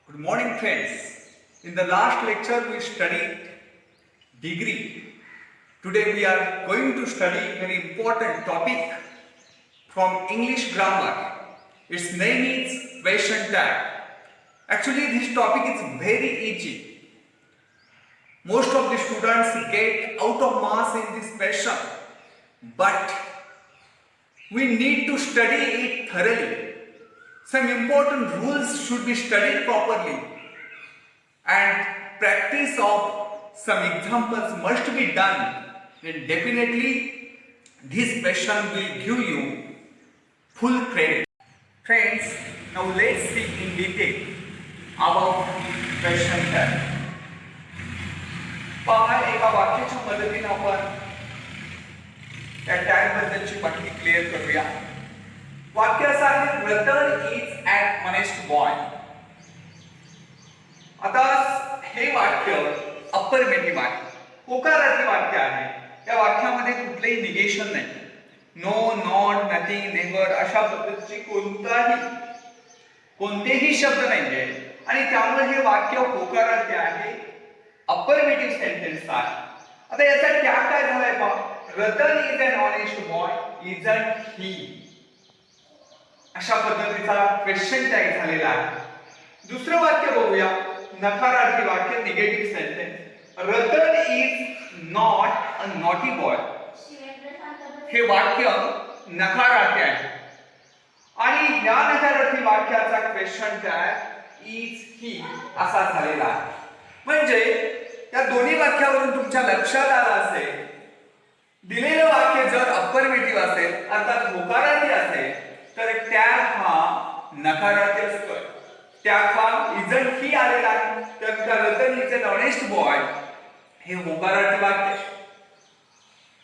Good morning, friends. In the last lecture, we studied degree. Today, we are going to study a very important topic from English grammar. Its name is question tag. Actually, this topic is very easy. Most of the students get out of marks in this question, but we need to study it thoroughly. Some important rules should be studied properly, and practice of some examples must be done. And definitely this question will give you full credit. Friends, now let's see in detail about question tag. पहा एका वाक्याच्या मदतीने आपण त्या tag बद्दलची माहिती clear करूया. वाक्य असं आहे, brother is an honest boy. आता हे वाक्य अफर्मेटिव्ह आहे, होकारार्थी वाक्य आहे. या वाक्यामध्ये कुठलेही निगेशन नाही. नो, नॉट, नथिंग, नेव्हर अशा पद्धतीचे कोणतेही शब्द नाहीये आणि त्यामुळे हे वाक्य होकारार्थी आहे, अफर्मेटिव्ह सेंटेन्स आहे. आता याचा टॅग काय झालाय पहा, Ratan is an honest boy, isn't he. अशा पद्धतीचा क्वेश्चन टॅग झालेला आहे. दुसरं वाक्य बघूया, नकारार्थी वाक्य, negative sentence. Ratan is not a naughty boy. हे वाक्य नकारार्थी आहे आणि या नकारार्थी वाक्याचा क्वेश्चन टॅग इज ही असा झालेला आहे. म्हणजे या दोन्ही वाक्यावरून तुमच्या लक्षात आलं असेल, दिलेलं वाक्य जर अफर्मेटिव्ह असेल अर्थात होकारार्थी असेल तर टॅग हा नकारार्थी असतोय. टॅग हा इजंट ही आलेला आहे, तर Ratan is an honest boy हे होकारार्थी वाक्य.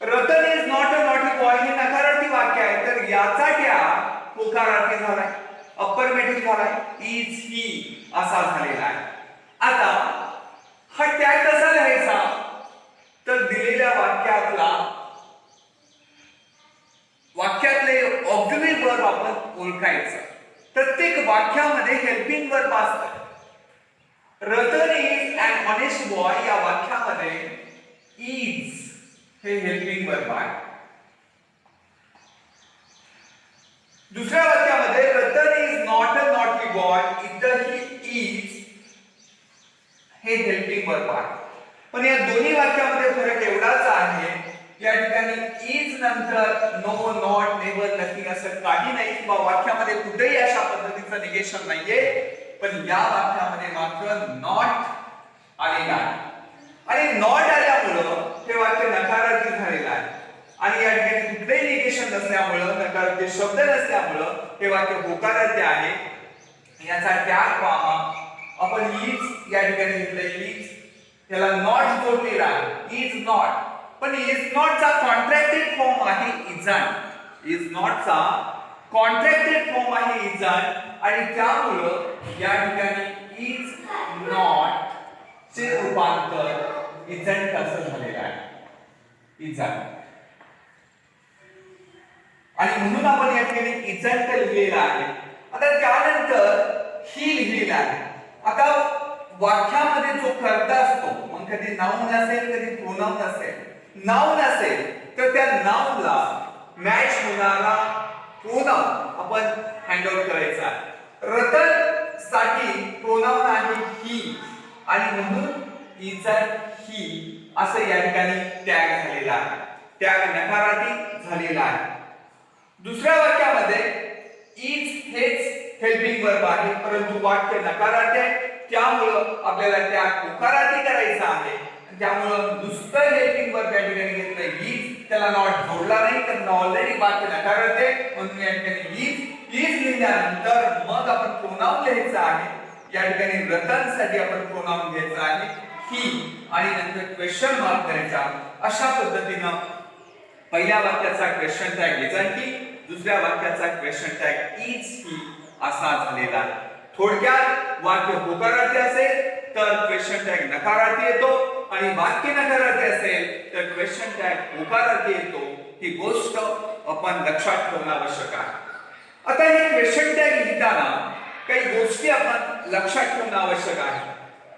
Ratan is not a naughty boy हे नकारार्थी वाक्य आहे, तर याचा टॅग होकारार्थी झालाय, अफर्मेटिव्ह झालाय, इज ही असा झालेला आहे. आता हा टॅग कसा लिहायचा, तर दिलेल्या वाक्यातले ऑक्झिलरी वर्ब आपण ओळखायचं. प्रत्येक वाक्यामध्ये हेल्पिंग वर्ब असतं. Ratan is an honest boy या वाक्यामध्ये इज हे हेल्पिंग वर्ब आहे. दुसऱ्या वाक्यामध्ये Ratan is not a naughty boy, इथं ही इज हे हेल्पिंग वर्ब आहे. पण या दोन्ही वाक्यामध्ये फरक एवढाच आहे, या ठिकाणी इज नंतर नो, नॉट, नेव्हर, नथिंग असं काही नाही किंवा वाक्यामध्ये कुठेही अशा पद्धतीचं निगेशन नाहीये. पण या वाक्यामध्ये मात्र नॉट आलेला आहे आणि नॉट आल्यामुळं हे वाक्य नकारार्थी झालेलं आहे. आणि या ठिकाणी कुठलेही निगेशन नसल्यामुळं, नकारार्थी शब्द नसल्यामुळं हे वाक्य होकारार्थी आहे. याचा टॅग पहा, आपण इज या ठिकाणी घेतलं, इज त्याला नॉट जोडलेला आहे, इज नॉट. पण इज नॉट चा कॉन्ट्रॅक्टेड फॉर्म आहे इजंट. इज नॉट चा कॉन्ट्रॅक्टेड फॉर्म आहे इजंट आणि त्यामुळं या ठिकाणी इज नॉट चे रूपांतर इजंट असं झालेलं आहे, इजंट. आणि म्हणून आपण या ठिकाणी इजंट लिहिलेला आहे. आता त्यानंतर ही लिहिलेला आहे. आता वाक्यामध्ये जो कर्ता असतो, मग कधी नाउन असेल कधी प्रोनाउन असेल. नाउन असेल तर त्या नाउनला मॅच होणारा प्रोनाउन आपण हँड आउट करायचा आहे. रतन साठी प्रोनाउन आहे ही आणि म्हणून इजंट ही असं या ठिकाणी टॅग झालेला आहे. टॅग नकारार्थी झालेला आहे. दुसऱ्या वाक्यामध्ये इज हेच हेल्पिंग वर्ब आहे, परंतु वाक्य नकारार्थी आहे, त्यामुळं आपल्याला टॅग होकारार्थी करायचा आहे. त्यामुळं नुसतं हेल्पिंग वर्ब या ठिकाणी घेतलं इज, त्याला नॉट जोडला नाही, तर ऑलरेडी वाक्य नकारार्थी आहे. म्हणून या ठिकाणी इज लिहिल्यानंतर मग आपण प्रोनाउन लिहायचं आहे. या ठिकाणी रतनसाठी आपण प्रोनाउन घ्यायचं आहे ही आणि नंतर क्वेश्चन मार्क करायचा. अशा पद्धतीनं पहिल्या वाक्याचा क्वेश्चन टॅग इजंट ही, दुसऱ्या वाक्याचा क्वेश्चन टॅग इज ही असा झालेला आहे. थोडक्यात वाक्य होकारार्थी असेल तर क्वेश्चन टॅग नकारार्थी येतो आणि वाक्य नकारार्थी असेल तर क्वेश्चन टॅग होकारार्थी येतो. ही गोष्ट आपण लक्षात ठेवणं आवश्यक आहे. आता हे क्वेश्चन टॅग लिहिताना काही गोष्टी आपण लक्षात ठेवणं आवश्यक आहे.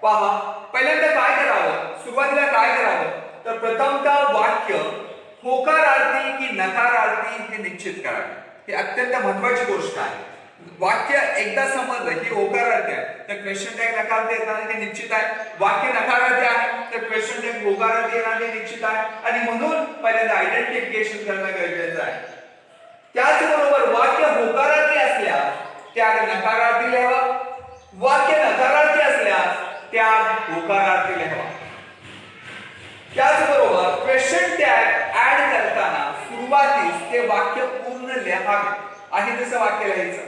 पहा, पहिल्यांदा काय करावं, सुरुवातीला काय करावं, तर प्रथमतः वाक्य होकारार्थी की नकारार्थी हे निश्चित करावे. ही अत्यंत महत्वाची गोष्ट आहे. वाक्य एकदा समजलं की होकारार्थी आहे तर क्वेश्चन टॅग नकारार्थी येणार हे निश्चित आहे. वाक्य नकारार्थी आहे तर क्वेश्चन टॅग होकारार्थी येणार हे निश्चित आहे. आणि म्हणून पहिल्यांदा आयडेंटिफिकेशन करणं गरजेचं आहे. त्याचबरोबर वाक्य होकारार्थी असल्यास त्याग नकारार्थी लिहावा, वाक्य नकारार्थी असल्यास त्याग होकारार्थी लिहावा. त्याचबरोबर क्वेश्चन टॅग ऍड करताना सुरुवातीस ते वाक्य पूर्ण लिहावे आहे तसं वाक्य लिहायचं.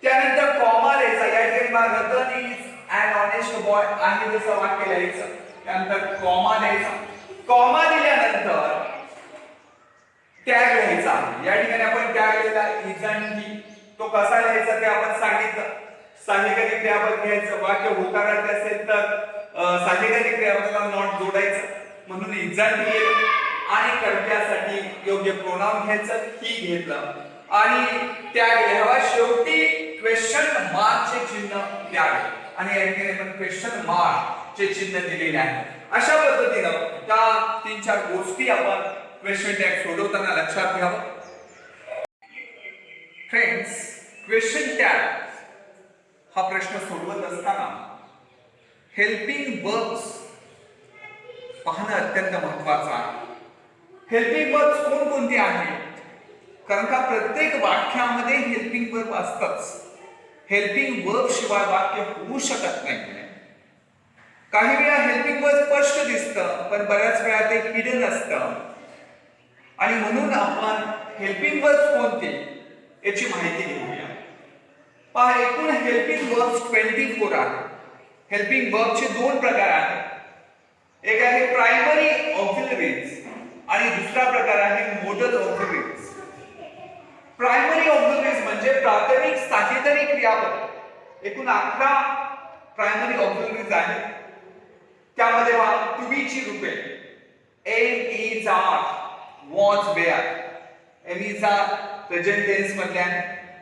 त्यानंतर कॉमा लिहायचा. या ठिकाणी Ratan is an honest boy आहे तसं वाक्य लिहायचं. त्यानंतर कॉमा लिहायचा. कॉमा दिल्यानंतर टॅग लिहायचा. या ठिकाणी आपण टॅग लिहिला इजंट ही. तो कसा लिहायचा ते आपण सांगितलं. साहजिक क्रियापद घ्यायचं. वाक्य होकारार्थी असेल तर साहजिक क्रियापदाला नॉट जोडायचं म्हणून इजंट येईल. आणि कर्त्यासाठी योग्य प्रोनाउन घ्यायचं, ही घेतलं आणि टॅग लिहावा. शेवटी क्वेश्चन मार्कचे चिन्ह द्यावे आणि या ठिकाणी आपण क्वेश्चन मार्कचे चिन्ह दिलेले आहे. अशा पद्धतीनं त्या 3-4 गोष्टी आपण क्वेश्चन टॅग सोडवताना लक्षात घ्यावं. फ्रेंड्स, क्वेश्चन टॅग हा प्रश्न सोडवत असताना हेल्पिंग वर्ब्स पाहणं अत्यंत महत्वाचं आहे. हेल्पिंग वर्ब्स कोणकोणते आहेत? कारण का प्रत्येक वाक्यामध्ये हेल्पिंग वर्ब असतंच. हेल्पिंग वर्ब शिवाय वाक्य होऊ शकत नाही. काही वेळा हेल्पिंग वर्ब स्पष्ट दिसतं पण बऱ्याच वेळा ते हिडन असतं आणि म्हणून आपण हेल्पिंग वर्ब कोणते याची माहिती घेऊया. पहा, एकूण हेल्पिंग वर्ब्स 24 आहेत. हेल्पिंग वर्बचे 2 प्रकार आहेत. एक आहे प्रायमरी ऑक्झिलरीज आणि दुसरा प्रकार आहे मोडल ऑक्झिलरीज. प्रायमरी ऑक्झिलरीज म्हणजे प्राथमिक साहचर्य क्रियापद. एकूण 11 प्रायमरी ऑक्झिलरीज आहेत. त्यामध्ये टू बी ची रूपे am is are was were. Am is are present tense मधल्या,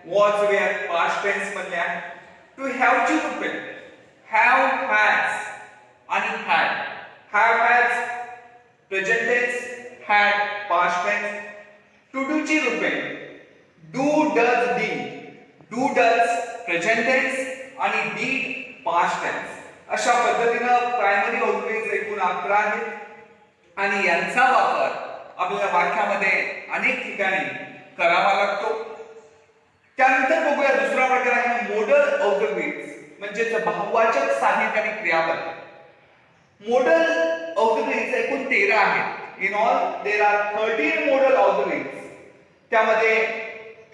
वॉज वेअर पास्ट टेन्स मधल्या. टू हॅव ची रूपे हॅव, हॅज आणि had. Have has present tense, had past tense. To do ची रूपे do, does, did. Do, does present tense आणि did past tense. अशा पद्धतीनं प्रायमरी ऑक्झिलरीज एकूण 11 आहेत आणि यांचा वापर आपल्याला वाक्यामध्ये अनेक ठिकाणी करावा लागतो. त्यानंतर बघूया दुसरा प्रकार आहे मोडल ऑक्झिलरीज म्हणजे बहुवाचक साहचर्य क्रियापद. मोडल ऑक्झिलरीज एकूण 13 आहेत. In all there R 13 modal auxiliaries. त्यामध्ये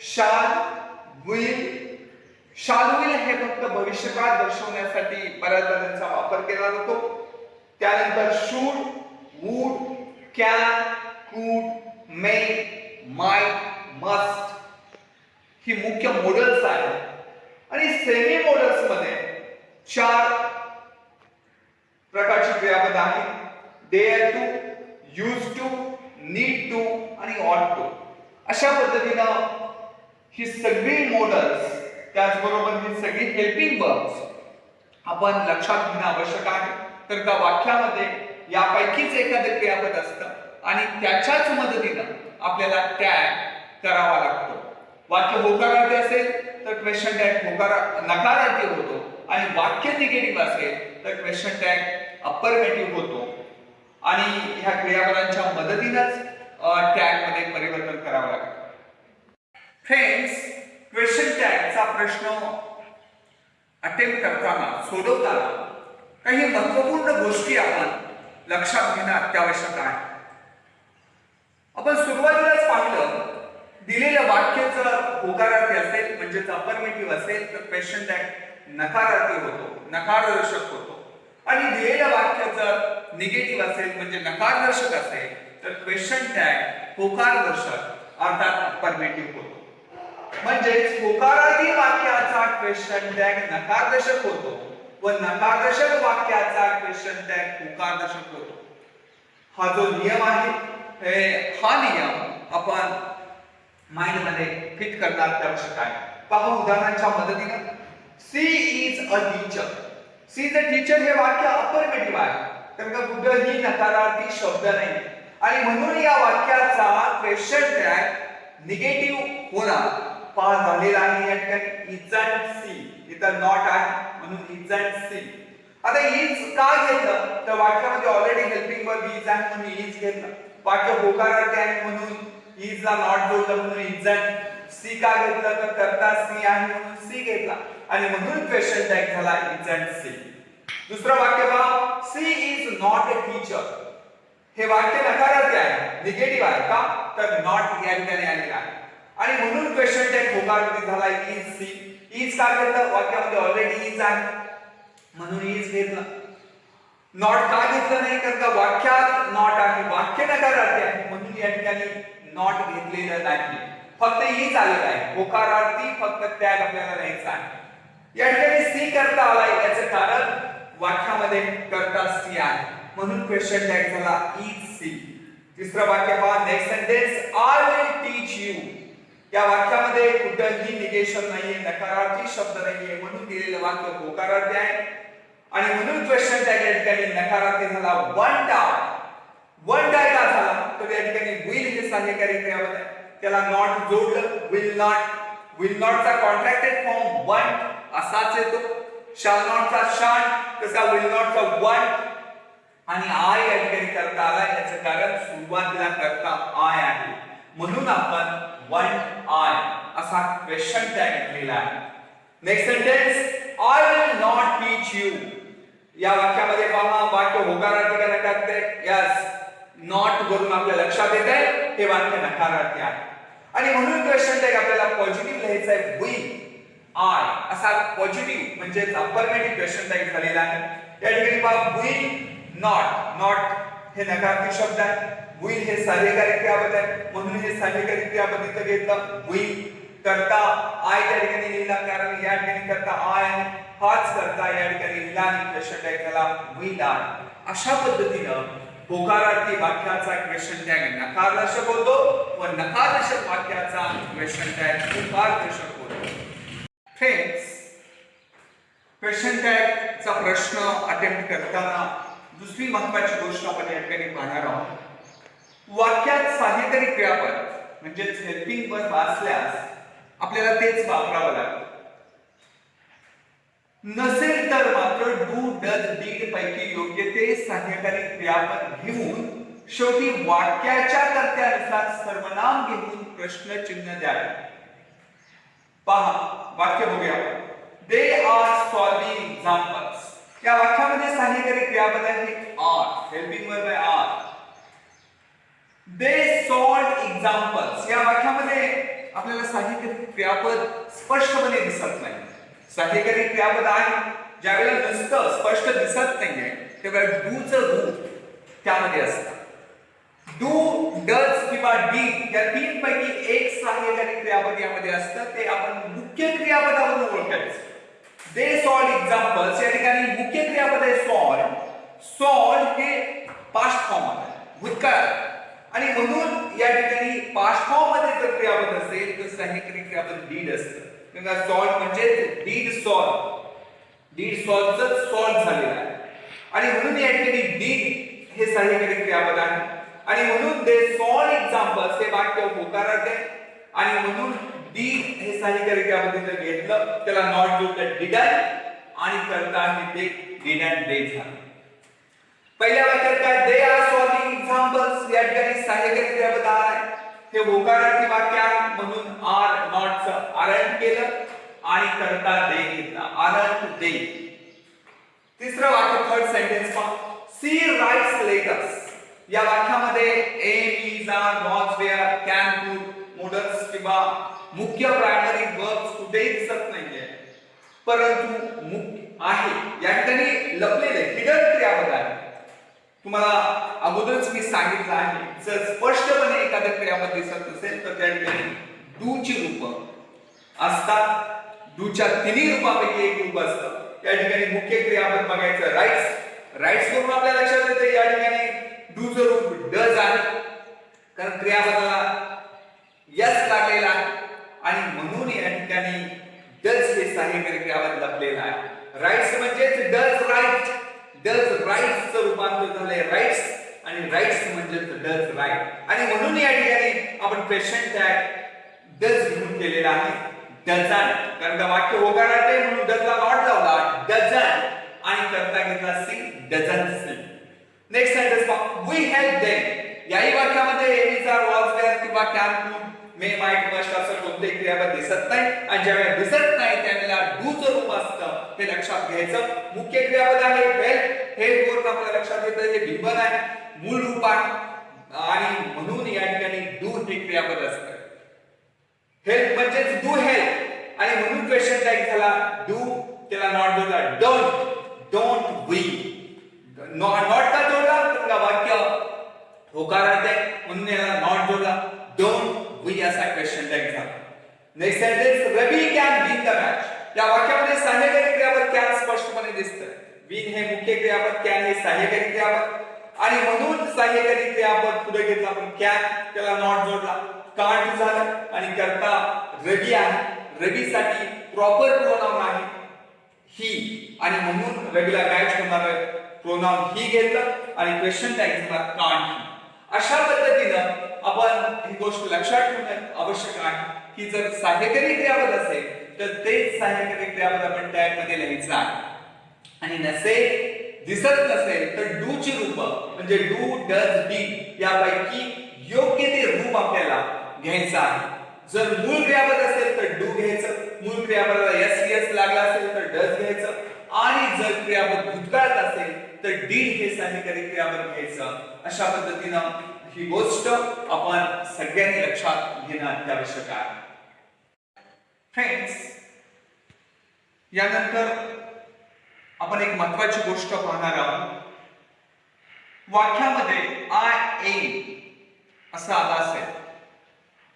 शाल, विल. शाल विल हे फक्त भविष्यकाळ दर्शवण्यासाठी बऱ्याचदा त्यांचा वापर केला जातो. त्यानंतर शुड, वुड, कॅन, कुड, मे, माइट, मस्ट ही मुख्य मॉडेल्स आहेत. आणि सेमी मॉडेल्स मध्ये 4 प्रकारची क्रियापद आहेत. Dare to, use to, need to आणि ऑट टू. अशा पद्धतीनं ही सगळी मॉडेल्स त्याचबरोबर ही सगळी हेल्पिंग वर्ब्स आपण लक्षात घेणं आवश्यक आहे. तर का वाक्यामध्ये यापैकीच एखादं क्रियापद असतं आणि त्याच्याच मदतीनं आपल्याला टॅग करावा लागतो. वाक्य होकारार्थी असेल तर क्वेश्चन टॅग नकारार्थी होतो आणि वाक्य निगेटिव्ह असेल तर क्वेश्चन टॅग अफर्मेटिव्ह होतो आणि ह्या क्रियापदांच्या मदतीनंच टॅग मध्ये परिवर्तन करावं लागतं. फ्रेंड्स, क्वेश्चन टॅगचा प्रश्न अटेम्प्ट करताना सोडवताना काही महत्त्वपूर्ण गोष्टी आपण लक्षात घेणं अत्यावश्यक आहे. आपण सुरुवातीलाच पाहिलं, दिलेलं वाक्य जर होकारार्थी असेल म्हणजे अफर्मेटिव्ह असेल तर क्वेश्चन टॅग नकारार्थी होतो, नकारदर्शक होतो. आणि दिलेलं वाक्य जर निगेटिव्ह असेल म्हणजे नकारदर्शक असेल तर क्वेश्चन टॅग होकारदर्शक अर्थात अफर्मेटिव्ह होतो. म्हणजेच होकारार्थी वाक्याचा क्वेश्चन टॅग नकारदर्शक होतो व नकारदर्शक वाक्याचा क्वेश्चन टॅग होकारदर्शक होतो. हा जो नियम आहे हा नियम आपण माइंड मध्ये फिट करणार आवश्यक आहे. पहा उदाहरणाच्या मदतीने she is a teacher. She is a teacher हे वाक्य अफर्मेटिव्ह आहे. तर का कुठेही नकारार्थी शब्द नाही आणि म्हणून या वाक्याचा क्वेश्चन टॅग निगेटिव्ह होणार. पहा झालेला आहे या ठिकाणी इजंट सी. इथं नॉट आहे म्हणून इजंट सी. आता इज का घेतलं तर वाक्यामध्ये ऑलरेडी हेल्पिंग वर्ब इज आहे म्हणून इज घेतलं. वाक्य होकारार्थी आहे म्हणून इज ला नॉट जोडलं म्हणून इजंट. सी का घेतलं तर करता सी आहे म्हणून सी घेतला आणि म्हणून क्वेश्चन टॅग झाला इजंट सी. दुसरं वाक्य पहा, she is not a teacher. हे वाक्य नकारार्थी आहे, निगेटिव्ह आहे का तर नॉट या ठिकाणी आलेला आहे आणि म्हणून क्वेश्चन टॅग होकारार्थी झाला इज सी. इज का घेतलं वाक्यामध्ये ऑलरेडी इज आहे म्हणून इज घेतलं. नॉट का घेतलं नाही कारण का वाक्यात नॉट आहे, वाक्य नकारार्थी आहे म्हणून या ठिकाणी नॉट घेतलेलं नाही. फक्त इज आलेला आहे, होकारार्थी फक्त टॅग आपल्याला द्यायचा आहे. या ठिकाणी सी करता आलाय याचं कारण वाक्यामध्ये करता सी आहे म्हणून क्वेश्चन टॅग झाला इज सी. तिसरं वाक्य पहा, next sentence I will teach you. या वाक्यामध्ये कुठेही निगेशन नाहीये, नकारार्थी शब्द नाहीये म्हणून दिलेलं वाक्य होकारार्थी आहे आणि म्हणून क्वेश्चन टॅग या ठिकाणी नकारार्थी झाला वंट आय. वंट आय का झाला तर या ठिकाणी विल हे सहाय्यकारी क्रियापद आहे, त्याला नॉट जोडलं. विल नॉट चा कॉन्ट्रॅक्टेड फॉर्म वंट असाच येतो. शॅल नॉट चा शाल, तसा विल नॉट चा वंट आणि आय या ठिकाणी करता आला. याचं कारण सुरुवातीला करता आय आहे म्हणून आपण वंट आय असा क्वेश्चन टॅग लिहिला आहे. Next sentence I will not teach you. या वाक्यामध्ये पहा वाक्य होकारार्थी का नकारार्थी आहे? यस, नॉट वरून आपल्या लक्षात येत आहे हे वाक्य नकारार्थी आहे आणि म्हणून क्वेश्चन टॅग आपल्याला पॉझिटिव्ह लिहायचा आहे. विल आय असा पॉझिटिव्ह म्हणजे अफर्मेटिव्ह क्वेश्चन टॅग झालेला आहे. या ठिकाणी पहा विल नॉट. नॉट हे नकारार्थी शब्द आहे, विल हे सहाय्यकारी क्रियापद आहे म्हणून हे सहाय्यकारी क्रियापद इथं घेतलं. विल करता आय त्या ठिकाणी लिहिला कारण या ठिकाणी करता आय आहे, हाच करता या ठिकाणी लिहिला आणि क्वेश्चन टॅग झाला विल आय. अशा पद्धतीनं होकारार्थी वाक्याचा क्वेश्चन टॅग नकारदर्शक होतो व नकारदर्शक वाक्याचा क्वेश्चन टॅग होकारदर्शक होतो. फ्रेंड्स, क्वेश्चन टॅग चा प्रश्न अटेम्प्ट करताना दुसरी महत्त्वाची गोष्ट आपण या ठिकाणी पाहणार आहोत. वाक्यात सहाय्यकारी क्रियापद म्हणजे हेल्पिंग वर्ब असल्यास आपल्याला तेच वापरावं लागतं. नसेल तर मात्र डू डज डीड पैकी योग्य ते सहाय्यकारी क्रियापद घेऊन शेवटी वाक्याच्या कर्त्यानुसार सर्वनाम घेऊन प्रश्न चिन्ह द्यावे. पहा वाक्य बघूया. They are solving examples. या वाक्यामध्ये सहाय्यकारी क्रियापद आहे आर, हेल्पिंग वर्ब आहे आर. दे सॉल्व्ड एक्झाम्पल्स. या वाक्यामध्ये आपल्याला सहाय्यकारी क्रियापद स्पष्टपणे दिसत नाही. सहाय्यकारी क्रियापद आहे ज्यावेळेला नुसतं स्पष्ट दिसत नाहीये त्यावेळेला डूचं रूप त्यामध्ये असतं. डू, डज किंवा डीड या तीन पैकी एक सहाय्यकारी क्रियापद यामध्ये असतं, ते आपण मुख्य क्रियापदावरून ओळखायचं. दे सॉल्व्ड एक्झाम्पल्स या ठिकाणी मुख्य क्रियापद आहे सॉल्व. सॉल्व हे पास्ट फॉर्म आहे, भूतकाळ आणि म्हणून या ठिकाणी पास्ट फॉर्म मध्ये जर क्रियापद असेल तर सहाय्यकारी क्रियापद डीड असतं. सॉल्व म्हणजे डीड सॉल्व. डीड सॉल्वच सॉल्व झालेला आहे आणि म्हणून या ठिकाणी डीड हे सहाय्यकारी क्रियापद आहे आणि म्हणून दे सॉल्व एक्झाम्पल्स हे वाक्य होकारार्थी आहे आणि म्हणून डीड हे सहाय्यकारी क्रियापद इथं घेतलं, त्याला नॉट जोडलं डिडन आणि करता हे ते डिडंट डे झालं. पहिल्या वाक्यात काय, दे आर सॉल्विंग एक्झाम्पल्स या ठिकाणी सहाय्यकारी क्रियापद आहे, हे होकारार्थी वाक्य आहे म्हणून आर नॉट चं आरंट केलं आणि करता दे घेतला, आरंट दे. तिसरं वाक्य थर्ड सेंटेन्स पहा. She writes letters. या वाक्यामध्ये am, is, are, was, were, can, could, modals किंवा मुख्य प्रायमरी वर्ब्स कुठेही दिसत नाहीये परंतु मुख्य आहे. या ठिकाणी लपलेले हिडन क्रियापद आहे. तुम्हाला अगोदरच मी सांगितलं आहे जर स्पष्टपणे एखादं क्रियापद दिसत असेल तर त्या ठिकाणी डू ची रूप असतात. डूच्या तिन्ही रूपापैकी एक रूप असतं. या ठिकाणी मुख्य क्रियापद बघायचं राइट्स. राइट्स वरून आपल्या लक्षात येते या ठिकाणी डूचं रूप डज आहे कारण क्रियापदाला यस लागलेला आहे आणि म्हणून या ठिकाणी डज हे सहाय्यकारी सहाय्यकारी क्रियापद लपलेला आहे. राईट्स म्हणजेच डज राईट, डज राईट्सचं रूपांतर झालंय राईट्स आणि राईट्स म्हणजेच डज राईट. आणि म्हणून या ठिकाणी आपण प्रेझेंट टॅग डज घेऊन केलेला आहे, डझन. कारण का वाक्य होकारार्थ आहे म्हणून डजला नॉट लावला, डझन. आणि करता घेतला सी, डझन्स. नेक्स्ट सेंटेन्स पहा, वी हेल्प देम. याही वाक्यामध्ये एज आर वॉज देअर किंवा can could may might must असं कोणतेही क्रियापद दिसत नाही. आणि ज्यावेळेला दिसत नाही त्यावेळेला डू चं रूप असतं, हे लक्षात घ्यायचं. मुख्य क्रियापद आहे हेल्प, हेल्प वरून आपल्याला लक्षात येतं हे बिंबन आहे, मूळ रूप आहे. आणि म्हणून या ठिकाणी डू हे क्रियापद असतं. हेल्प म्हणजेच डू हेल्प आणि म्हणून क्वेश्चन टॅग झाला डू, त्याला नॉट जोडला डोंट, डोंट वी. नॉट का जोडला तर वाक्य होकारार्थ आहे म्हणून याला नॉट जोडला, डोंट वी असा क्वेश्चन टॅग झाला. Next sentence, Ravi can win the match. या वाक्यामध्ये सहाय्यकारी क्रियापद कॅन स्पष्टपणे दिसतं. विन हे मुख्य क्रियापद, कॅन हे सहाय्यकारी क्रियापद आणि म्हणून सहाय्यकारी क्रियापद पुढे घेतला आपण कॅन, त्याला नॉट जोडला, कांट झालं. आणि करता रवी आहे, रवीसाठी प्रॉपर प्रोनाउन आहे ही आणि म्हणून रवीला मॅच होणार प्रोनाउन ही घेतलं आणि क्वेश्चन टॅग झाला कांट. अशा पद्धतीनं आपण ही गोष्ट लक्षात ठेवणं आवश्यक आहे की जर सहाय्यकारी क्रियापद असेल तर तेच सहाय्यकारी क्रियापद आपण टॅग मध्ये लिहायचं आहे. आणि नसेल, दिसत नसेल तर डू ची रूप म्हणजे डू, डज, डीड यापैकी योग्य ते रूप आपल्याला घ्यायचं आहे. जर मूळ क्रियापद असेल तर डू घ्यायचं, मूळ क्रियापदाला एस एस लागला असेल तर डज घ्यायचं आणि जर क्रियापद भूतकाळात असेल तर डीड हे सहाय्यकारी क्रियापद घ्यायचं. अशा पद्धतीनं ही गोष्ट आपण सगळ्यांनी लक्षात घेणं अत्यावश्यक आहे. फ्रेंड्स, यानंतर आपण एक महत्त्वाची गोष्ट पाहणार आहोत. वाक्यामध्ये आय एम असं आला असेल,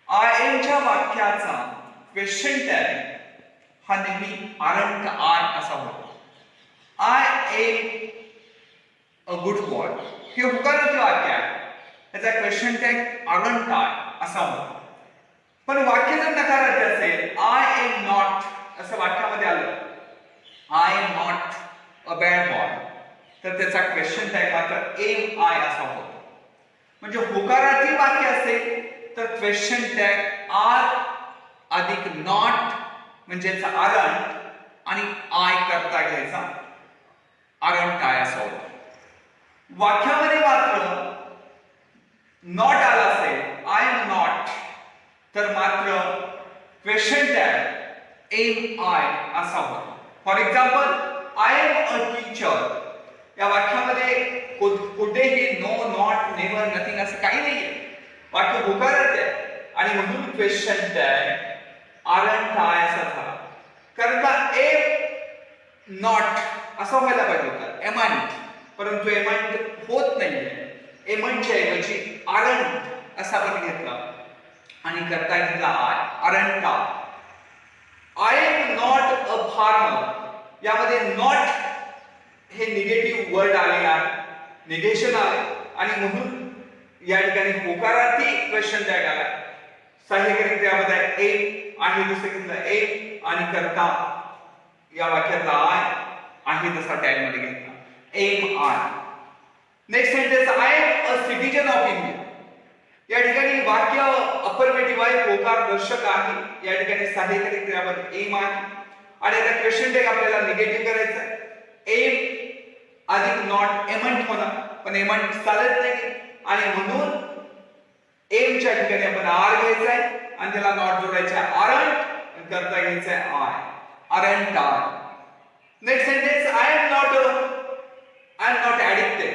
आय एम च्या वाक्याचा क्वेश्चन टॅग हा नेहमी आरंट आय असा होतो. I am a good boy हे होकारार्थी वाक्य आहे, त्याचा क्वेश्चन टॅग आरंट आय असा होतो. पण वाक्य जर नकारार्थी असेल, आय एम नॉट असं वाक्यामध्ये आलं, I am not a bad boy, तर त्याचा क्वेश्चन टॅग मात्र एम आय असा होतो. म्हणजे होकारार्थी वाक्य असेल तर क्वेश्चन टॅग आर अधिक नॉट म्हणजेच आरंट आणि आय करता घ्यायचा, आरंट आय असा होतो. वाक्यामध्ये मात्र नॉट आला असेल, आय एम नॉट, तर मात्र क्वेश्चन टॅग एम आय असा होतो. For example, I am a teacher या वाक्यामध्ये कुठेही नो, नॉट, नेव्हर, नथिंग असं काही नाहीये. वाक्य होकारार्थी आहे आणि म्हणून क्वेश्चन टॅग आरंट आय असा झाला. कारण का एम नॉट असा व्हायला पाहिजे होता, एमंट, परंतु एमंट होत नाहीये. एमंटच्या ऐवजी आरंट असा आपण घेतला आणि करता घेतला I, aren't I. I am not a farmer यामध्ये नॉट हे निगेटिव्ह वर्ड आलेला आहे, निगेशन आले आणि म्हणून या ठिकाणी होकारार्थी क्वेश्चन टॅग आला. सहाय्यकारी क्रियापद आहे एम आहे, दुसरं घेतलं एम आणि करता या वाक्यातला आय आहे तसा टॅग मध्ये घेतला, am I. Next sentence, I am a citizen of India. या ठिकाणी वाक्य अफर्मेटिव्ह आहे, होकार दर्शक आहे. या ठिकाणी सहाय्यकारी क्रियापद एम आहे आणि आता क्वेश्चन टॅग आपल्याला निगेटिव्ह करायचा आहे. एम अधिक नॉट एमंट होणार, पण एमंट चालत नाही आणि म्हणून एम च्या ठिकाणी आपण आर घ्यायचा आहे आणि त्याला नॉट जोडायचा आहे, आरंट करता घ्यायचा आहे I, aren't I. Next sentence, I am not addicted.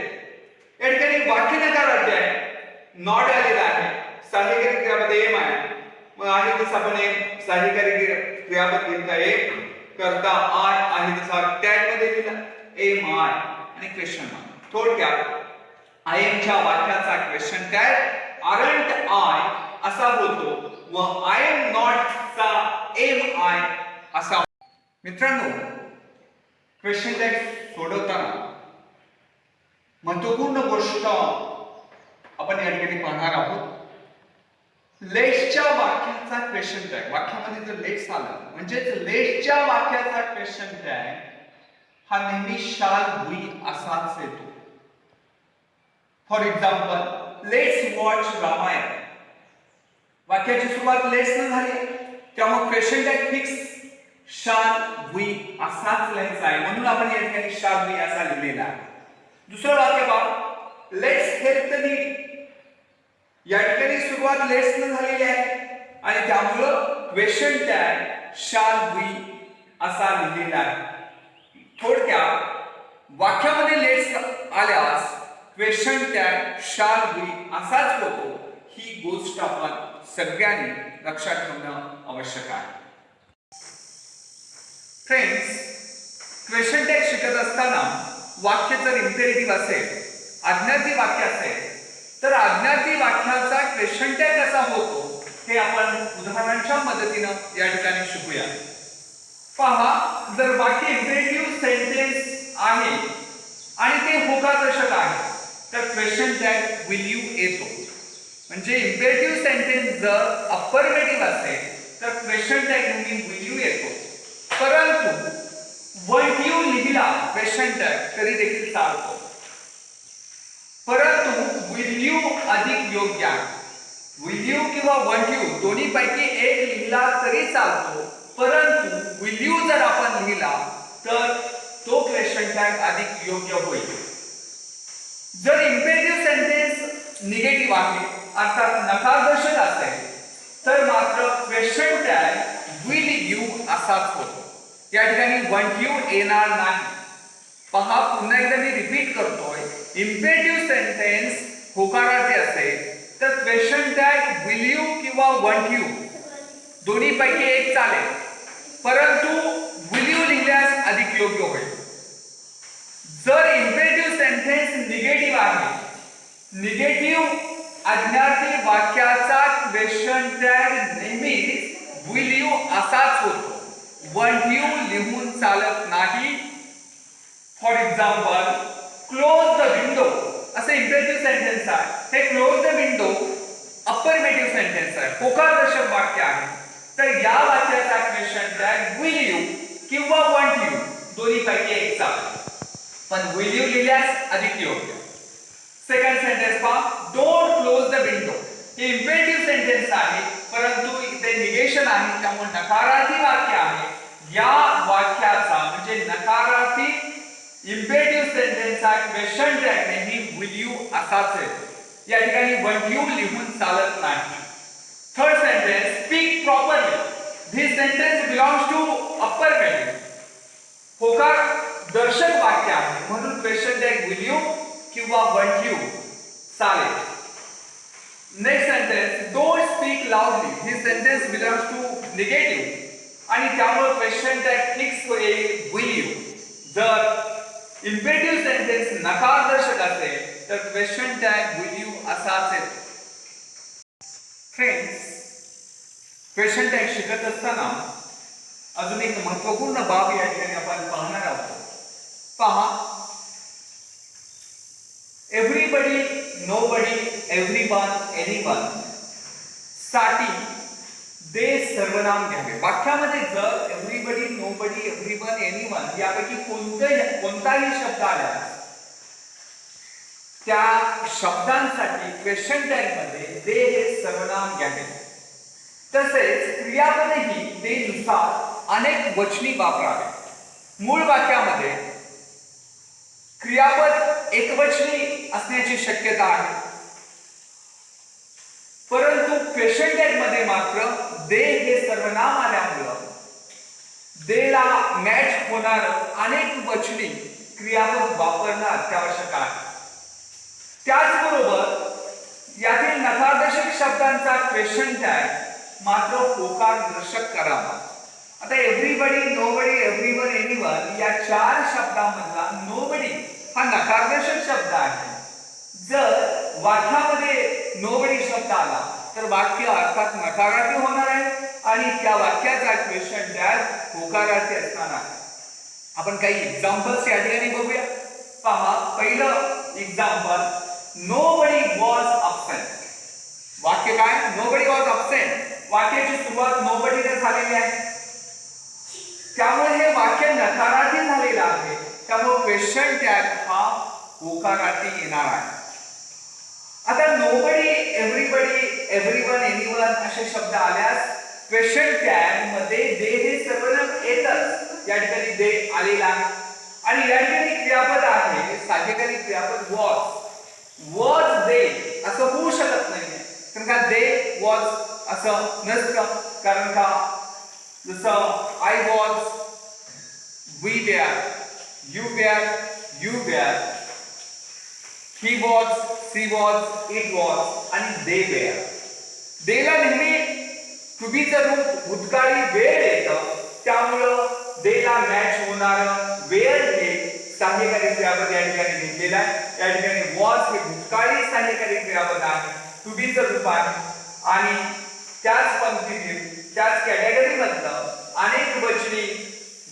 या ठिकाणी वाक्य नकारार्थी आहे, नॉट आलेला आहे, सहाय्यकारी क्रियापद एम आहे, मग आहे तसं आपण एम सहाय्यकारी क्रियापद घेतला एम करता आय आहे तसा टॅग मध्ये लिहिला एम आय आणि क्वेश्चन मार्क. थोडक्यात आय एम च्या वाक्याचा क्वेश्चन टॅग आरंट आय असा होतो व आय एम नॉट चा एम आय असा. मित्रांनो, क्वेश्चन टॅग सोडवताना महत्वपूर्ण गोष्ट आपण या ठिकाणी पाहणार आहोत. लेट्सच्या वाक्याचा क्वेश्चन टॅग, वाक्यामध्ये जर लेट्स आलं म्हणजेच लेट्सच्या वाक्याचा क्वेश्चन टॅग हा नेहमी शाल वी असाच येतो. For example, let's watch Ramayan. वाक्याची सुरुवात लेट्स न झाली त्यामुळे question tag fix shall we असाच लिहायचा आहे, म्हणून आपण या ठिकाणी शाल वी असा लिहिलेला आहे. दुसरं वाक्य पहा, लेट्स हेल्प द नीडी. या ठिकाणी सुरुवात लेट्स न झालेली आहे आणि त्यामुळं क्वेश्चन टॅग शाल वी असा लिहिलेला आहे. थोडक्यात वाक्यामध्ये लेट्स आल्यास क्वेश्चन टॅग शाल वी असाच होतो. ही गोष्ट आपण सगळ्यांनी लक्षात ठेवणं आवश्यक आहे. फ्रेंड्स, क्वेश्चन टॅग शिकत असताना वाक्य जर इम्पेरेटिव्ह असेल, आज्ञार्थी वाक्य असेल, तर आज्ञार्थी वाक्याचा क्वेश्चन टॅग कसा होतो हे आपण उदाहरणांच्या मदतीनं या ठिकाणी शिकूया. पहा, जर वाक्य इम्पेरेटिव्ह सेंटेन्स आहे आणि ते होकारदर्शक आहे तर क्वेश्चन टॅग विल यू येतो. म्हणजे इम्पेरेटिव्ह सेंटेन्स जर अफर्मेटिव्ह असेल तर क्वेश्चन टॅग नेहमी विल यू येतो. परंतु वॉन्ट यू लिहिला क्वेश्चन टॅग तरी देखील चालतो, परंतु विल यू अधिक योग्य आहे. विल यू किंवा वॉन्ट यू दोन्ही पैकी एक लिहिला तरी चालतो, परंतु विल यू जर आपण लिहिला तर तो क्वेश्चन टॅग अधिक योग्य होईल. जर इम्पेरेटिव्ह सेंटेन्स निगेटिव्ह आहे अर्थात नकारदर्शक असेल तर मात्र क्वेश्चन टॅग विल यू असाच होतो. या ठिकाणी वॉन्ट यू येणार नाही. पहा, पुन्हा एकदा मी रिपीट करतोय, इम्पेरेटिव्ह सेंटेन्स होकारार्थी असेल तर क्वेश्चन टॅग विल यू किंवा वॉन्ट यू दोन्ही पैकी एक चालेल, परंतु विल यू लिहिल्यास अधिक योग्य होईल. जर इम्पेरेटिव्ह सेंटेन्स निगेटिव्ह आहे, निगेटिव्ह आज्ञार्थी वाक्याचा क्वेश्चन टॅग नेहमीच विल यू असाच होतो, वॉन्ट यू लिहून चालत नाही. For example, close the window असे इम्पेरेटिव्ह सेंटेन्स आहे. हे close the window affirmative sentence आहे, होकारदर्शक वाक्य आहे. तर या वाक्याचा क्वेश्चन टॅग विल यू किंवा वॉन्ट यू दोन्ही पैकी एक चालेल, पण विल यू लिहिल्यास अधिक योग्य. सेकंड सेंटेन्स पहा, डोंट क्लोज द विंडो. हे इम्पेरेटिव्ह सेंटेन्स आहे परंतु इथे निगेशन आहे त्यामुळे नकारार्थी वाक्य आहे. या वाक्याचा म्हणजे नकारार्थी इम्पेरेटिव्ह सेंटेन्सचा क्वेश्चन टॅग नेहमी विल यू असाच येतो. या ठिकाणी वॉन्ट यू लिहून चालत नाही. Third sentence, speak properly. This sentence belongs to affirmative, होकार दर्शक वाक्य आहे म्हणून क्वेश्चन टॅग विल यू किंवा वॉन्ट यू चालेल. Next sentence, don't speak loudly. This sentence belongs to negative आणि त्यामुळे क्वेश्चन टॅग फिक्स होईल विल यू. जर इम्पेरेटिव्ह सेंटेन्स नकारदर्शक असेल तर क्वेश्चन टॅग विल यू असाच येतो. फ्रेंड्स, क्वेश्चन टॅग शिकत असताना अजून एक महत्त्वपूर्ण बाब या ठिकाणी आपण पाहणार आहोत. पहा, एव्हरीबडी, नोबडी, एव्हरीवन, एनीवन साठी दे सर्वनाम घ्यावे. वाक्यामध्ये जर एव्हरीबडी, नोबडी, एव्हरीवन, एनीवन यापैकी कोणताही शब्द आला त्या शब्दांसाठी क्वेश्चन टॅग मध्ये दे हे सर्वनाम घ्यावे. तसेच क्रियापदेही दे नुसार अनेक वचनी वापरावे. मूळ वाक्यामध्ये क्रियापद एकवचनी असण्याची शक्यता आहे, परंतु क्वेश्चन टॅग मध्ये मात्र दे हे सर्वनाम आल्यामुळं दे ला मॅच होणार अनेक वचनी क्रियापद वापरणं अत्यावश्यक आहे. त्याचबरोबर यातील नकारदर्शक शब्दांचा क्वेश्चन टॅग मात्र होकारदर्शक करावा. आता एव्हरीबडी, नोबडी, एव्हरीवन, एनीवन या चार शब्दांमधला नोबडी हा नकारदर्शक शब्द आहे. जर वाक्यामध्ये नोबडी शब्द आला तर वाक्य अर्थात नकारार्थी होणार आहे आणि त्या वाक्याचा क्वेश्चन टॅग होकारार्थी असणार आहे. आपण काही एक्झाम्पल्स या ठिकाणी बघूया. पहा, पहिलं एक्झाम्पल, नोबडी वॉज अब्सेंट. वाक्य काय? Nobody was absent. वाक्याची सुरुवात नोबडीने झालेली आहे, त्यामुळे हे वाक्य नकारार्थी झालेलं आहे. त्यामुळे क्वेश्चन टॅग हा होकारार्थी येणार आहे. आता नोबडी, एव्हरीबडी, एव्हरीवन, एनीवन असे शब्द आल्यास क्वेश्चन टॅग मध्ये दे हे सर्वनाम येतात. या ठिकाणी दे आलेला आहे आणि या ठिकाणी क्रियापद आहे, साध्यकारी क्रियापद वॉज. वॉज दे असं होऊ शकत नाही, कारण का दे वॉज असं नसतं. कारण का जसं I was, we were, you were, you were, he was, she was, it was आणि दे वेअर. देला नेहमी टू बीचं रूप भूतकाळी वेळ येतं, त्यामुळं देला मॅच होणारं वेळ हे सहाय्यकारी क्रियापद या ठिकाणी घेतलेलं आहे. या ठिकाणी वॉज हे भूतकाळी सहाय्यकारी क्रियापद आहे, टू बीचं रूप आहे आणि त्याच पंक्तीतील त्याच कॅटेगरी मधलं अनेक वचनी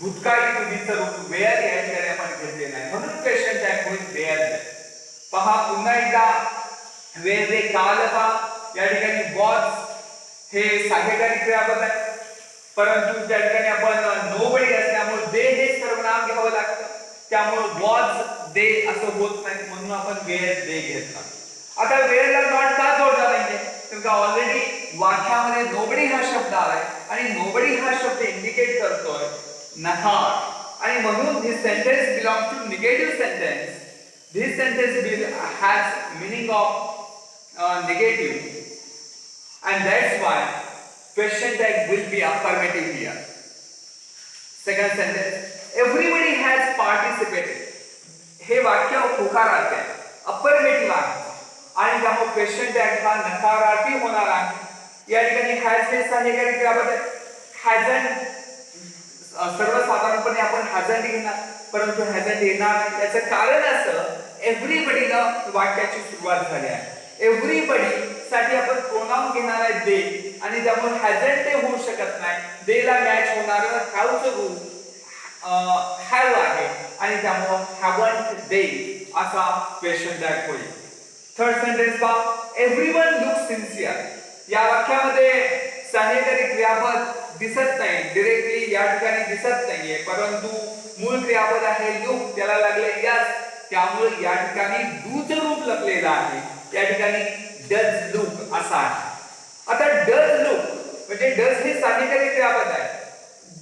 भूतकाळी टू बीचं रूप वेअर या ठिकाणी आपण घेतलेलं आहे. म्हणून क्वेश्चन टॅग होईल वेअर. पहा पुन्हा एकदा वेअर दे काल पहा, या ठिकाणी वॉज हे सहाय्यकारी क्रियापद आहे, परंतु त्या ठिकाणी आपण नोबडी असल्यामुळे दे हे सर्वनाम घ्यावं लागतं, त्यामुळे वॉज दे असं होत नाही, म्हणून आपण वेअर दे घेतला. आता वेअरला नॉट का जोडला नाहीये? कारण ऑलरेडी वाक्यामध्ये नोबडी हा शब्द आलाय आणि नोबडी हा शब्द इंडिकेट करतोय नकार, आणि म्हणून this sentence belongs to negative sentence. This sentence has meaning of negative, and that's why question tag will be affirmative here. Second sentence, everybody has participated. हे वाक्य होकारार्थी आहे, अफर्मेटिव्ह आहे आणि त्यामुळे क्वेश्चन टॅग हा नकारार्थी होणार आहे. या ठिकाणी हॅज हे सहाय्यकारी क्रियापद आहे. हॅजंट सर्वसाधारणपणे आपण हॅजंट घेणार, परंतु हॅजंट येणार नाही. याचं कारण असं, एव्हरीबडीला वाक्याची सुरुवात झाली आहे. एव्हरीबडी साठी आपण प्रोनाउन घेणार आहे दे, आणि त्यामुळे हॅजंट ते होऊ शकत नाही. देला मॅच होणारं हॅवचं रूप हॅव आहे आणि त्यामुळे हॅवंट दे असा क्वेश्चन टॅग होईल. थर्ड सेंटेन्स पहा, एव्हरीवन लुक्स सिन्सिअर. या वाक्यामध्ये सहाय्यकारी क्रियापद दिसत नाही, डायरेक्टली या ठिकाणी दिसत नाहीये, परंतु मूळ क्रियापद आहे लुक, त्याला लागले यस, त्यामुळे या ठिकाणी डूचं रूप लपलेलं आहे. या ठिकाणी डज लुक असा आहे. आता डज लुक म्हणजे डज हे सहाय्यकारी क्रियापद आहे.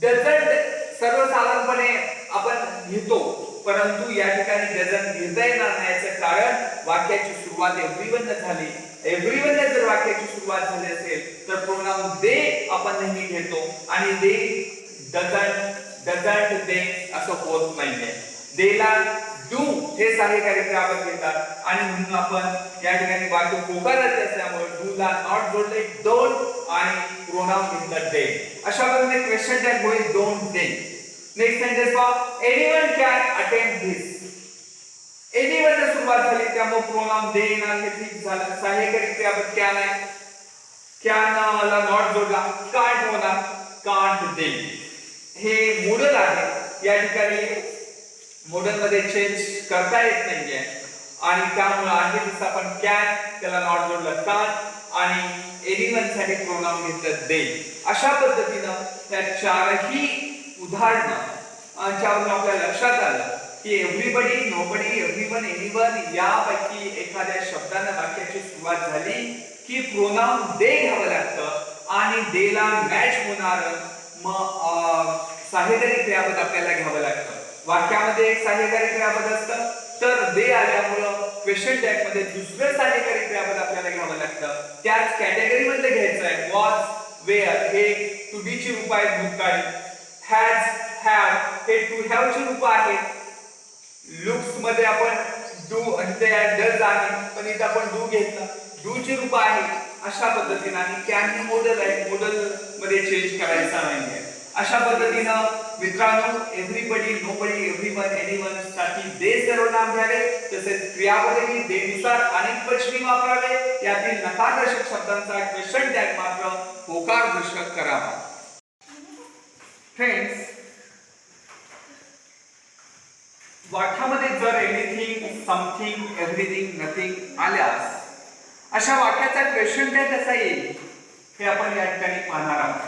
डझंट सर्वसाधारणपणे आपण घेतो, परंतु या ठिकाणी डझंट घेता येणार नाही. याचं कारण वाक्याची सुरुवात एव्हरीवन झाली. एव्हरीवन जर वाक्याची सुरुवात झाली असेल तर प्रोनाउन दे आपण नेहमी घेतो आणि दे डझंट दे असं होत नाहीये. देला डू हे सहाय्यकारी क्रियापद घेतात आणि म्हणून आपण या ठिकाणी वाक्य होकारार्थी असल्यामुळे डू ला नॉट जोडले, डोंट आणि प्रोनाउन घेतलं दे. अशा प्रकारे क्वेश्चन टॅग होईल डोंट दे. नेक्स्ट सेंटेन्स पहा, anyone can attempt this. Anyone ने सुरुवात झाली त्यामुळे प्रोनाउन दे येणार, हे ठीक झालं. सहाय्यकारी क्रियापद कॅन आहे, कॅन ला नॉट जोडला, कांट होणार कांट दे. हे मॉडल आहे, या ठिकाणी मॉडल मध्ये चेंज करता येत नाहीये आणि त्यामुळे आहे जसं आपण कॅन त्याला नॉट जोडलं कांट आणि एनीवन साठी प्रोनाउन घेतलं दे. अशा पद्धतीनं त्या चारही उदाहरणं ज्यावरून आपल्या लक्षात आलं की एव्हरीबडी, नोबडी, एव्हरीवन, एनीवन यापैकी एखाद्या शब्दाने वाक्याची सुरुवात झाली की प्रोनाउन दे घ्यावं लागतं आणि देला मॅच होणार मग सहाय्यकारी क्रियापद आपल्याला घ्यावं लागतं. वाक्यामध्ये एक सहाय्यकारी क्रियापद असतं तर दे आल्यामुळं क्वेश्चन टॅग मध्ये दुसरं सहाय्यकारी क्रियापद आपल्याला घ्यावं लागतं. त्याच कॅटेगरी मध्ये घ्यायचं आहे. वॉज, वेअर हे टू बी ची रूप आहेत भूतकाळी. हॅज, हॅव हे टू हॅव ची रूप आहेत. लुक्स मध्ये आपण डू आणि ते डज आहे, पण इथे आपण डू घेतलं, डू ची रूप आहे. अशा पद्धतीने आणि कॅन हे मॉडल आहे, मॉडल मध्ये चेंज करायचा नाहीये. अशा पद्धतीनं मित्रांनो एव्हरीबडी, नोबडी, एव्हरीवन, एनीवन साठी दे सर्वनाम घ्यावे, तसेच क्रियापदेही दे नुसार अनेक वचनी वापरावे. यातील नकारदर्शक शब्दांचा क्वेश्चन टॅग मात्र होकारदर्शक करावा. फ्रेंड्स, वाक्यामध्ये जर एनिथिंग, समथिंग, एव्हरीथिंग, नथिंग आल्यास अशा वाक्याचा क्वेश्चन टॅग कसा येईल हे आपण या ठिकाणी पाहणार आहोत.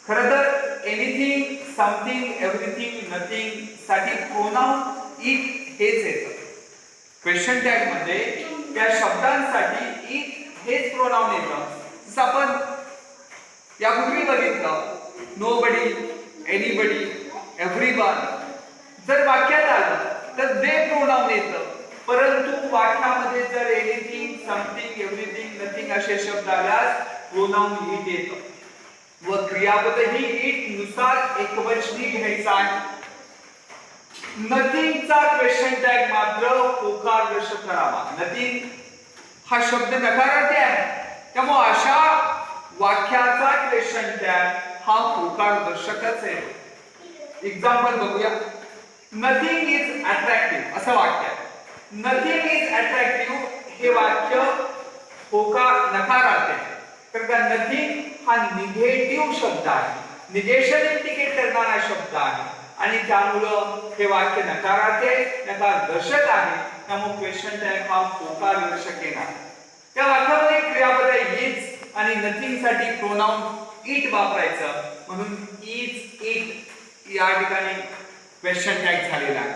खरं तर एनिथिंग, समथिंग, एव्हरीथिंग, नथिंग साठी प्रोनाउन इट हेच येतं. क्वेश्चन टॅग मध्ये त्या शब्दांसाठी इट हेच प्रोनाउन येतं. जसं आपण यापूर्वी बघितलं नोबडी, एनीबडी, एव्हरीवन. जर वाक्यात आलं तर दे प्रोनाउन येतं, परंतु वाक्यामध्ये जर एनिथिंग, समथिंग, एव्हरीथिंग, नथिंग असे शब्द आल्यास प्रोनाउन इट येतं व क्रियापदही इट नुसार एकवचनी घ्यायचा आहे. नथिंगचा क्वेश्चन टॅग मात्र होकारदर्शक करावा. नथिंग हा शब्द नकारार्थी आहे, त्यामुळे अशा वाक्याचा क्वेश्चन टॅग हा होकारदर्शकच आहे. एक्झाम्पल बघूया. नथिंग इज अट्रॅक्टिव्ह असं वाक्य आहे. नथिंग इज अट्रॅक्टिव्ह हे वाक्य होकार नकारार्थी आहे. तर का नथिंग हा निगेटिव्ह शब्द आहे, निगेशन इंडिकेट करणारा शब्द आहे आणि त्यामुळं हे वाक्य नकारार्थी आहे, नकारदर्शक आहे. त्यामुळे क्वेश्चन टॅग हा होकारदर्शक येणार. त्या वाक्यामध्ये क्रियापद इज आणि नथिंग साठी प्रोनाउन इट वापरायचं, म्हणून इज, इट या ठिकाणी क्वेश्चन टॅग झालेला आहे.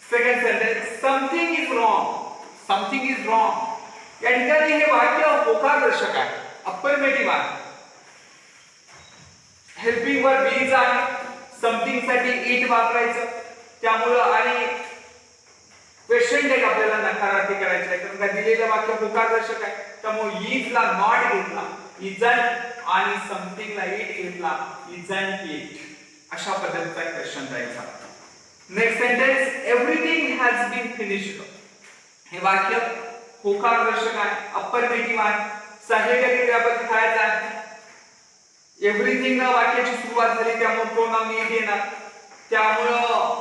Second sentence, something is wrong. Something is wrong या ठिकाणी हे वाक्य होकारदर्शक आहे, अफर्मेटिव्ह आहे. हेल्पिंग वर्ब इज आहे, समथिंग साठी इट वापरायचं, त्यामुळं आणि क्वेश्चन टॅग आपल्याला नकारार्थी करायचं आहे कारण का दिलेलं वाक्य होकारदर्शक आहे. त्यामुळे इज ला नॉट घेतला, इजंट, आणि समथिंग ला इट घेतला, इजंट इट. अशा पद्धतीचा क्वेश्चन टॅग झाला. Next sentence, everything has been finished. हे वाक्य होकारदर्शक आहे, अफर्मेटिव्ह आहे, सहाय्यकारी क्रियापद करायचं आहे. एव्हरीथिंग ना वाक्याची सुरुवात झाली त्यामुळे प्रोनाउन इट येणार. त्यामुळं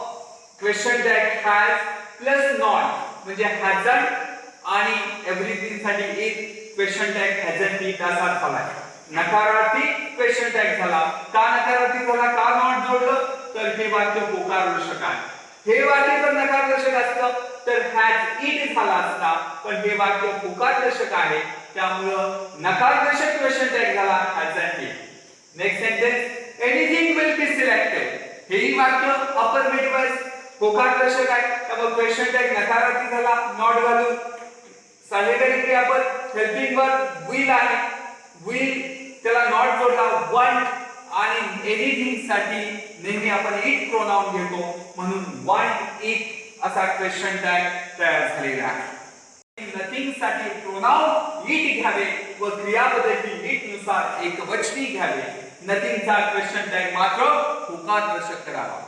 question tag has plus not म्हणजे हॅजंट आणि एव्हरीथिंग साठी इट, क्वेश्चन टॅग हॅजंट इट असा झाला. नकारार्थी क्वेश्चन टॅग झाला. का नकारार्थी झाला, का नॉट जोडलं, तर हे वाक्य होकारदर्शक आहे. हे वाक्य जर नकारदर्शक असतं तर हॅज इट झाला असता, पण हे वाक्य होकारदर्शक आहे त्यामुळं नकारदर्शक क्वेश्चन टॅग झाला हॅजंट it. Next sentence, anything will be selected. हेही वाक्य अफर्मेटिव्ह आहे, होकारदर्शक आहे, त्यामुळे क्वेश्चन टॅग नकारार्थी झाला, नॉट घालून. सहाय्यकारी क्रियापद हेल्पिंग वर्ब विल आहे, विल त्याला नॉट जोडला, वॉन्ट, आणि एनीथिंग साठी नेहमी आपण इट प्रोनाउन घेतो म्हणून वॉन्ट इट असा क्वेश्चन टॅग तयार झालेला आहे. नथिंग साठी प्रोनाउन इट घ्यावे व क्रियापदही इट नुसार एकवचनी घ्यावे. नथिंगचा क्वेश्चन टॅग मात्र होकारदर्शक करावा.